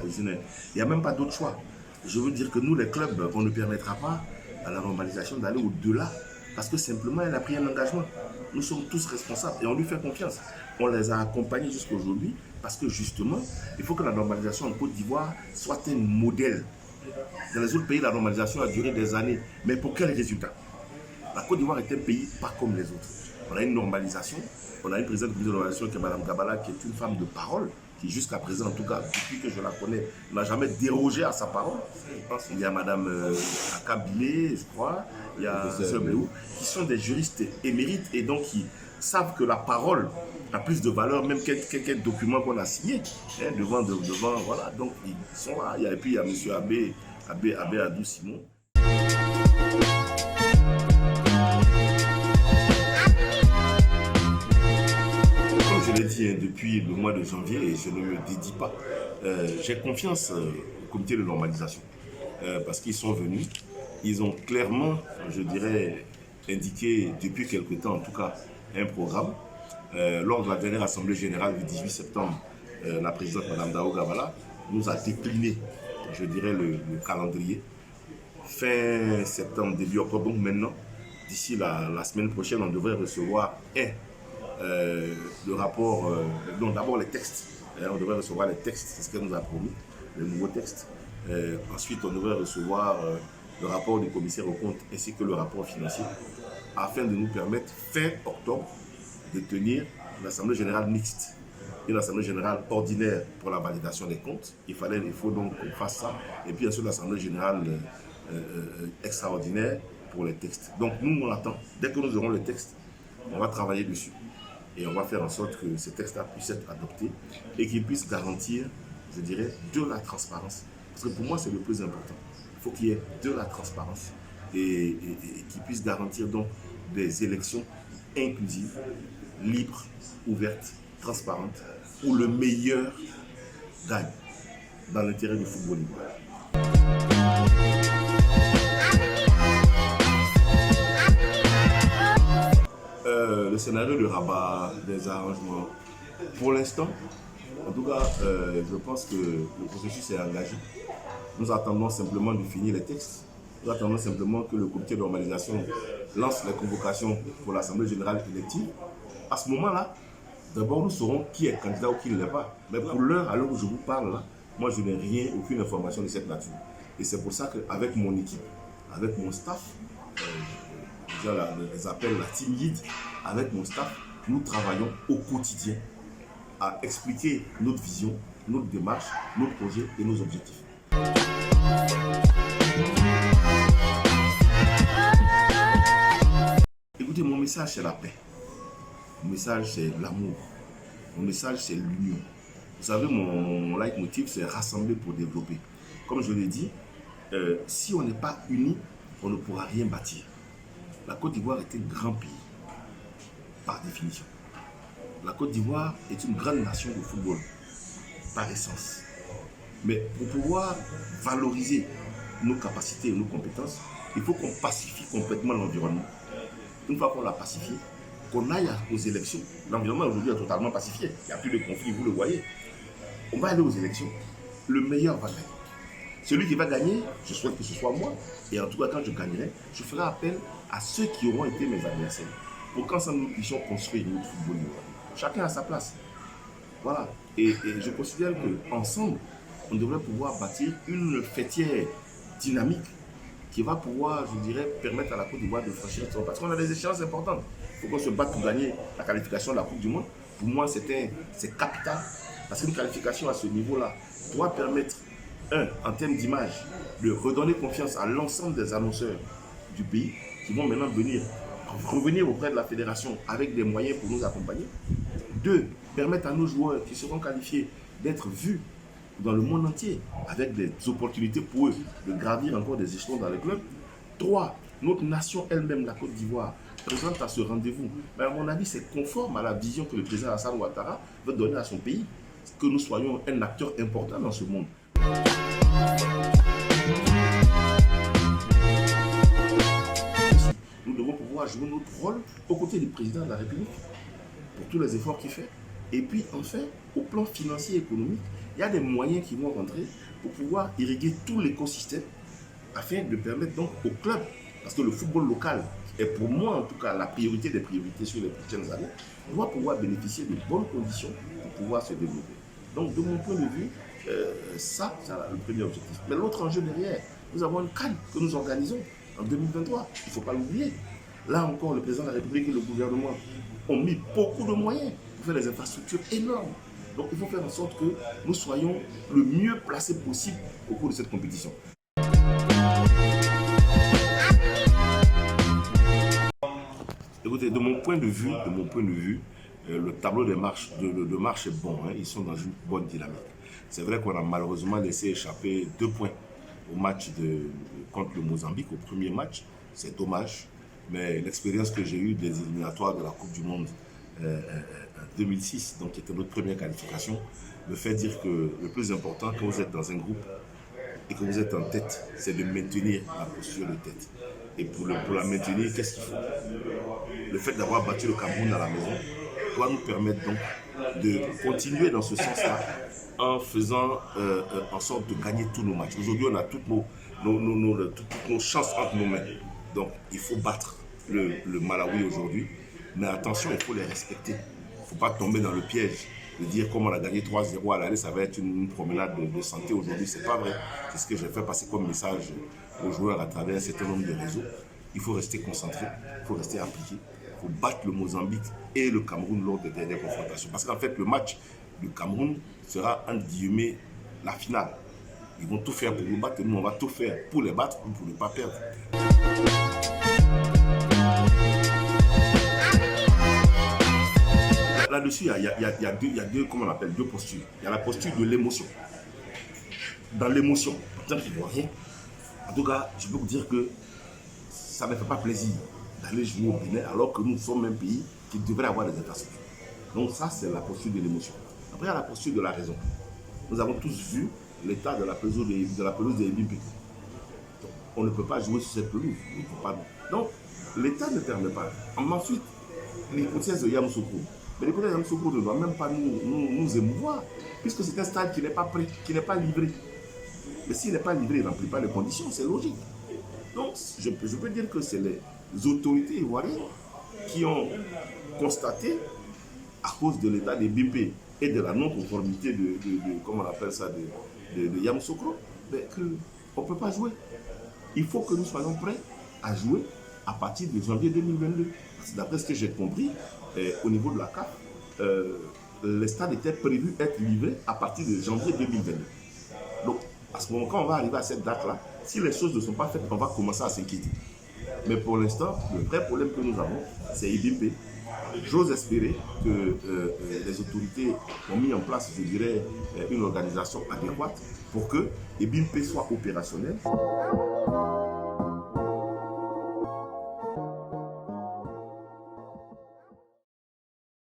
il n'y a même pas d'autre choix. Je veux dire que nous, les clubs, on ne permettra pas à la normalisation d'aller au-delà parce que simplement, elle a pris un engagement. Nous sommes tous responsables et on lui fait confiance. On les a accompagnés jusqu'à aujourd'hui parce que justement, il faut que la normalisation en Côte d'Ivoire soit un modèle. Dans les autres pays, la normalisation a duré des années. Mais pour quel résultat? La Côte d'Ivoire est un pays pas comme les autres. On a une normalisation, on a une présidente de normalisation qui est Mme Gabala, qui est une femme de parole, qui jusqu'à présent, en tout cas, depuis que je la connais, n'a jamais dérogé à sa parole. Il y a Mme Akabile, je crois, il y a Béou, qui sont des juristes émérites et donc qui savent que la parole a plus de valeur même qu'un document qu'on a signé devant, voilà. Donc ils sont là. Et puis il y a M. Abbé Adou Simon. Je l'ai dit depuis le mois de janvier et je ne me dédie pas. J'ai confiance au comité de normalisation parce qu'ils sont venus. Ils ont clairement, je dirais, indiqué depuis quelque temps, en tout cas, un programme. Lors de la dernière assemblée générale du 18 septembre, la présidente Mme Dao Gabala nous a décliné, je dirais, le calendrier. Fin septembre, début octobre, donc maintenant, d'ici la semaine prochaine, on devrait recevoir le rapport, donc d'abord les textes. On devrait recevoir les textes, c'est ce qu'elle nous a promis, les nouveaux textes. Ensuite, on devrait recevoir le rapport du commissaire aux comptes ainsi que le rapport financier afin de nous permettre, fin octobre, de tenir l'Assemblée générale mixte et l'Assemblée générale ordinaire pour la validation des comptes. Il faut donc qu'on fasse ça. Et puis ensuite l'Assemblée générale extraordinaire pour les textes. Donc nous, on attend. Dès que nous aurons le texte, on va travailler dessus. Et on va faire en sorte que ces textes-là puissent être adoptés et qu'ils puissent garantir, je dirais, de la transparence. Parce que pour moi, c'est le plus important. Il faut qu'il y ait de la transparence et qu'ils puissent garantir donc des élections inclusives, libres, ouvertes, transparentes, où le meilleur gagne dans l'intérêt du football ivoirien. Le scénario de Rabat, des arrangements, pour l'instant, en tout cas, je pense que le processus est engagé. Nous attendons simplement de finir les textes. Nous attendons simplement que le comité de normalisation lance les convocations pour l'Assemblée générale élective. À ce moment-là, d'abord, nous saurons qui est candidat ou qui ne l'est pas. Mais pour l'heure, à l'heure où je vous parle, là, moi, je n'ai aucune information de cette nature. Et c'est pour ça qu'avec mon équipe, avec mon staff, les appelle la team lead, avec mon staff, nous travaillons au quotidien à expliquer notre vision, notre démarche, nos projets et nos objectifs. Écoutez, mon message c'est la paix. Mon message c'est l'amour. Mon message c'est l'union. Vous savez, mon leitmotiv c'est rassembler pour développer. Comme je l'ai dit, si on n'est pas unis, on ne pourra rien bâtir. La Côte d'Ivoire est un grand pays, par définition. La Côte d'Ivoire est une grande nation de football, par essence. Mais pour pouvoir valoriser nos capacités et nos compétences, il faut qu'on pacifie complètement l'environnement. Une fois qu'on l'a pacifié, qu'on aille aux élections. L'environnement aujourd'hui est totalement pacifié. Il n'y a plus de conflit, vous le voyez. On va aller aux élections. Le meilleur va gagner. Celui qui va gagner, je souhaite que ce soit moi. Et en tout cas, quand je gagnerai, je ferai appel à ceux qui auront été mes adversaires. Pour qu'ensemble nous puissions construire notre football. Chacun à sa place. Voilà. Et je considère qu'ensemble, on devrait pouvoir bâtir une fêtière dynamique qui va pouvoir, je dirais, permettre à la Côte d'Ivoire de franchir son. Parce qu'on a des échéances importantes. Il faut qu'on se batte pour gagner la qualification de la Coupe du Monde. Pour moi, c'est capital. Parce qu'une qualification à ce niveau-là doit permettre, en termes d'image, de redonner confiance à l'ensemble des annonceurs du pays qui vont maintenant revenir auprès de la fédération avec des moyens pour nous accompagner. 2, permettre à nos joueurs qui seront qualifiés d'être vus dans le monde entier avec des opportunités pour eux de gravir encore des échelons dans les clubs. 3, notre nation elle-même, la Côte d'Ivoire, présente à ce rendez-vous. Mais à mon avis, c'est conforme à la vision que le président Alassane Ouattara veut donner à son pays, que nous soyons un acteur important dans ce monde. Nous devons pouvoir jouer notre rôle aux côtés du président de la République pour tous les efforts qu'il fait. Et puis enfin, au plan financier et économique, il y a des moyens qui vont rentrer pour pouvoir irriguer tout l'écosystème afin de permettre donc au club, parce que le football local est pour moi en tout cas la priorité des priorités sur les prochaines années, doit pouvoir bénéficier de bonnes conditions pour pouvoir se développer. Donc de mon point de vue, ça c'est le premier objectif. Mais l'autre enjeu derrière, nous avons une CAN que nous organisons en 2023, il ne faut pas l'oublier. Là encore, le président de la République et le gouvernement ont mis beaucoup de moyens pour faire des infrastructures énormes. Donc il faut faire en sorte que nous soyons le mieux placés possible au cours de cette compétition. Écoutez, de mon point de vue, le tableau de marche est bon, hein, ils sont dans une bonne dynamique. C'est vrai qu'on a malheureusement laissé échapper 2 points au match contre le Mozambique, au premier match. C'est dommage, mais l'expérience que j'ai eue des éliminatoires de la Coupe du Monde 2006, donc qui était notre première qualification, me fait dire que le plus important quand vous êtes dans un groupe et que vous êtes en tête, c'est de maintenir la posture de tête. Et pour la maintenir, qu'est-ce qu'il faut? Le fait d'avoir battu le Cameroun à la maison doit nous permettre donc de continuer dans ce sens-là en faisant en sorte de gagner tous nos matchs. Aujourd'hui, on a toutes nos chances entre nos mains. Donc, il faut battre le Malawi aujourd'hui. Mais attention, il faut les respecter. Il ne faut pas tomber dans le piège de dire comme on a gagné 3-0 à l'aller, ça va être une promenade de santé aujourd'hui. Ce n'est pas vrai. C'est ce que j'ai fait passer comme message aux joueurs à travers un certain nombre de réseaux. Il faut rester concentré, il faut rester appliqué. Il faut battre le Mozambique et le Cameroun lors des dernières confrontations. Parce qu'en fait, le match du Cameroun sera, entre guillemets, la finale. Ils vont tout faire pour nous battre et nous, on va tout faire pour les battre ou pour ne pas perdre. Là-dessus, il y a deux, comment on appelle, deux postures. Il y a la posture de l'émotion. Dans l'émotion, tant qu'il ne voit rien, en tout cas, je peux vous dire que ça ne me fait pas plaisir d'aller jouer au Bénin alors que nous sommes un pays qui devrait avoir des infrastructures. Donc ça, c'est la posture de l'émotion. Après, il y a la posture de la raison. Nous avons tous vu l'état de la pelouse de Ebimpe. On ne peut pas jouer sur cette pelouse. Donc, l'État ne permet pas. Ensuite, l'hypothèse de Yamoussoukro. Mais l'hypothèse de Yamoussoukro ne doit même pas nous émouvoir, puisque c'est un stade qui n'est pas prêt, qui n'est pas livré. Mais s'il n'est pas livré, il ne remplit pas les conditions, c'est logique. Donc, je peux dire que c'est les autorités ivoiriennes qui ont constaté, à cause de l'état des BP et de la non-conformité comment on appelle ça, de Yamoussoukro, qu'on ne peut pas jouer. Il faut que nous soyons prêts à jouer à partir de janvier 2022. D'après ce que j'ai compris, au niveau de la CAF, les stades étaient prévus être livrés à partir de janvier 2022. Donc, à ce moment, quand on va arriver à cette date-là, si les choses ne sont pas faites, on va commencer à s'inquiéter. Mais pour l'instant, le vrai problème que nous avons, c'est Ebimpe. J'ose espérer que les autorités ont mis en place, je dirais, une organisation adéquate pour que Ebimpe soit opérationnel.